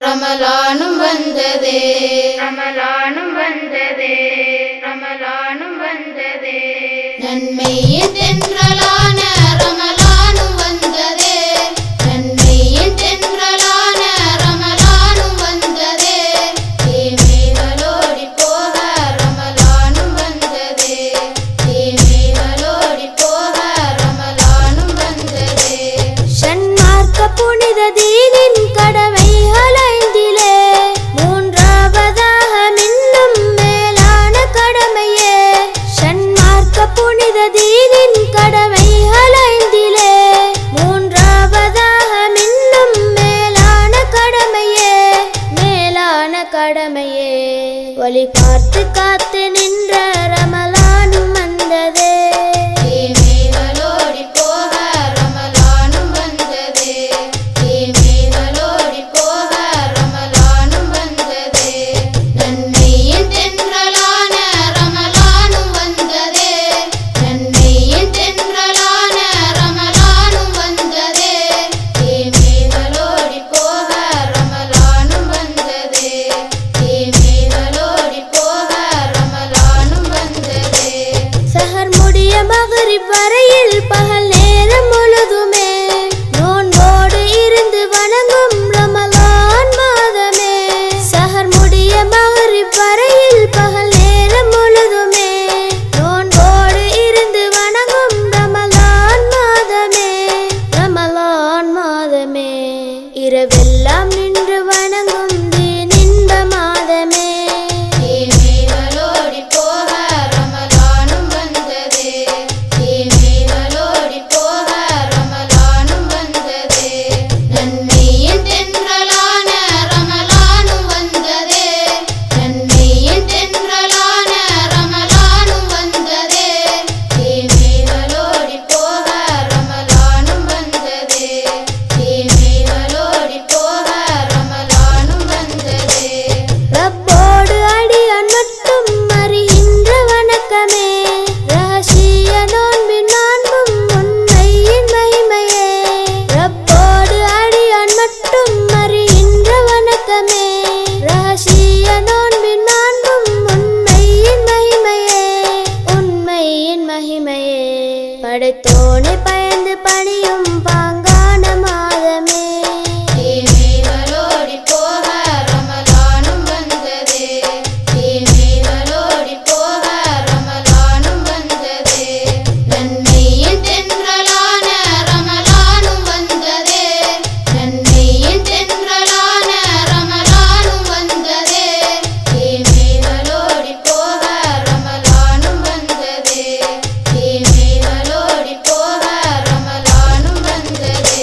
ரமலானும் வந்ததே, ரமலானும் வந்ததே, ரமலானும் வந்ததே. நன்மையின் தென்றலான ரமலானும் வந்ததே, நன்மையின் தென்றலான ரமலானும் வந்ததே. தீமைகளோடி போக ரமலானும் வந்ததே, தீமைகளோடி போக ரமலானும் வந்ததே. சன்மார்க்க புனித தீனின் கடமைகள் ஐந்திலே மூன்றாவதாக மின்னும் மேலான கடமையே. சன்மார்க்க புனித தீனின் கடமைகள் ஐந்திலே மூன்றாவதாக மின்னும் மேலான கடமையே, மேலான கடமையே. வழி பார்த்து காத்து நின்ற ரமலானும் வந்ததே, தீமைகளோடி போக ரமலானும் வந்ததே, தீமைகளோடி போக ரமலானும் வந்ததே. நன்மையின் தென்றலான ரமலானும் வந்ததே, நன்மையின் தென்றலான ரமலானும் வந்ததே. தீமைகளோடி போக ரமலானும் வந்ததே, தீமைகளோடி போக ரமலானும் வந்ததே. சஹர் முடிய மகரிப் வரையில் பகல் நேரம் முழுதுமே நோன்போடு இருந்து வணங்கும் ரமலான் மாதமே. சஹர் முடிய மகரிப் வரையில் பகல் நேரம் முழுதுமே நோன்போடு இருந்து வணங்கும் ரமலான் மாதமே, ரமலான் மாதமே. இரவெல்லாம் நின்று வணங்கும் தீனின்ப மாதமே. தீமைகளோடி போக ரமலானும் வந்ததே, தீமைகளோடி போக ரமலானும் வந்ததே. நன்மையின் தென்றலான ரமலானும் வந்ததே, நன்மையின் தென்றலான ரமலானும் வந்ததே. தீமைகளோடி போக ரமலானும் வந்ததே, தீமைகளோடி போக ரமலானும் வந்ததே. ரப்போடு அடியான் மட்டும் அறிகின்ற வணக்கமே, ரகசிய நோன்பின் மாண்பும் உண்மையின் மகிமையே. ரப்போடு அடியான் மட்டும் அறிகின்ற வணக்கமே, ரகசிய நோன்பின் மாண்பும் உண்மையின் மகிமையே, உண்மையின் மகிமையே. படைத்தோனை பயந்து பணியும் பாங்கான மாதமே. தீமைகளோடி போக ரமலானும் வந்ததே, தீமைகளோடி போக ரமலானும் வந்ததே. நன்மையின் தென்றலான ரமலானும் வந்ததே, நன்மையின் தென்றலான ரமலானும் வந்ததே. தீமைகளோடி போக ரமலானும் வந்ததே, தீமைகளோடி போக ரமலானும் வந்ததே.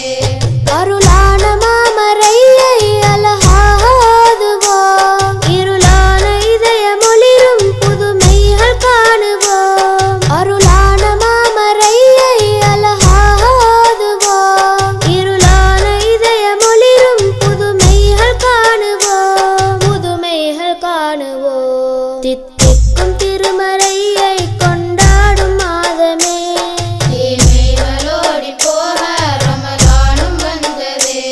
அருளான மாமரையை அழகாக ஓதுவோம், இருளான இதயமொளிரும் புதுமைகள் காணுவோம். அருளான மாமரையை அழகாக ஓதுவோம், இருளான இதயமொளிரும் புதுமைகள் காணுவோம், புதுமைகள் காணுவோம். தித்திக்கும் திருமறையை கொண்டாடும் மாதமே. தீமைகளோடி போக ரமலானும் வந்ததே,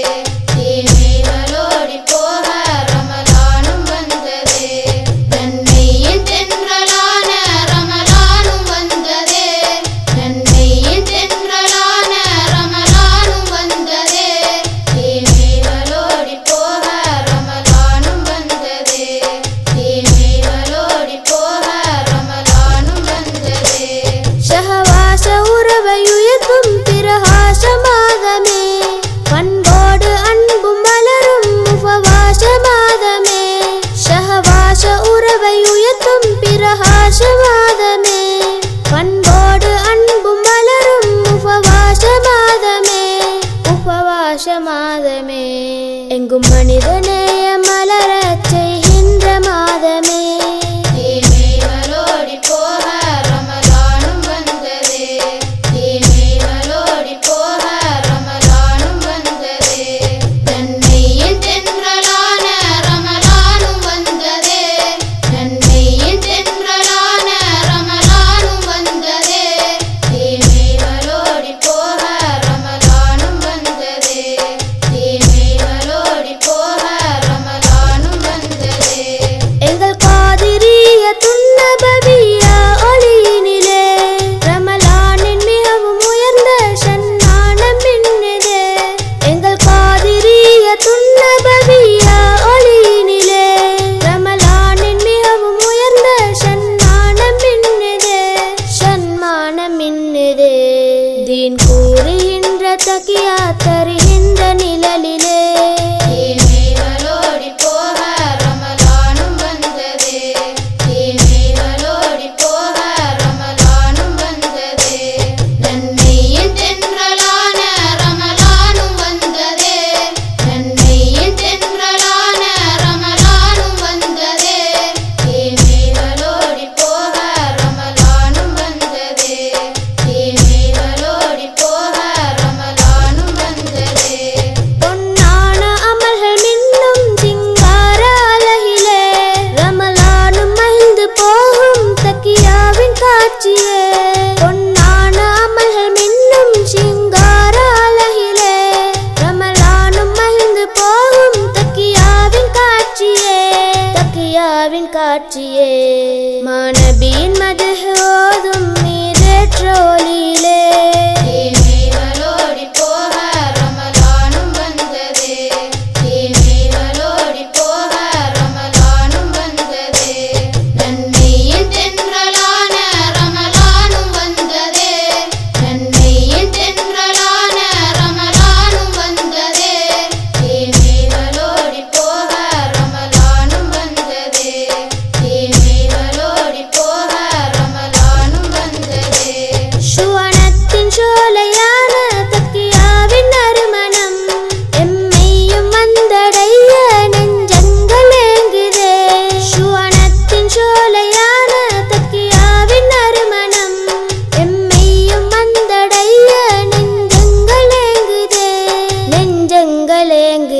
தீமைகளோடி போக ரமலானும் வந்ததே. நன்மையின் தென்றலான ரமலானும் வந்ததே, நன்மையின் தென்றலான ரமலானும் வந்ததே. தீமைகளோடி போக ரமலானும் வந்ததே, தீமைகளோடி போக ரமலானும் வந்ததே. ஷஹவாச உறவையுயர்த்தும் பிரகாச மாதமே, பண்போடு அன்பும் மலரும் உபவாச மாதமே. ஷஹவாச உறவையுயர்த்தும் பிரகாச மாதமே, பண்போடு அன்பும் மலரும் உபவாச மாதமே, உபவாச மாதமே. எங்கும் மனிதநேய மலரச் செய்கின்ற மாதமே. தீமைகளோடி போக ரமலானும் வந்ததே, தீமைகளோடி போக ரமலானும் வந்ததே. நன்மையின் தென்றலான ரமலானும் வந்ததே, நன்மையின் தென்றலான ரமலானும் வந்ததே. தீமைகளோடி போக ரமலானும் வந்ததே, தீமைகளோடி போக ரமலானும் காட்சியே மாநபியின் மதஹ் ஓதும் நீரேற்ற ஒளியிலே தீமைகளோடி போக ரமலானும் வந்ததே தீமைகளோடி போக ரமலானும் வந்ததே நன்மையின் தென்றலான ரமலானும் வந்ததே நன்மையின் தென்றலான ரமலானும் வந்ததே தீமைகளோடி போக ரமலானும் வந்ததே தீமைகளோடி போக ரமலானும் வந்ததே சுவனத்தின் சோலையான தக்கியாவின் நறுமணம் எம்மையும் வந்தடைய நெஞ்சங்கள் ஏங்குதே சுவனத்தின் சோலையான தக்கியாவின் நறுமணம் எம்மையும் வந்தடைய நெஞ்சங்கள் ஏங்குதே நெஞ்சங்கள் ஏங்குதே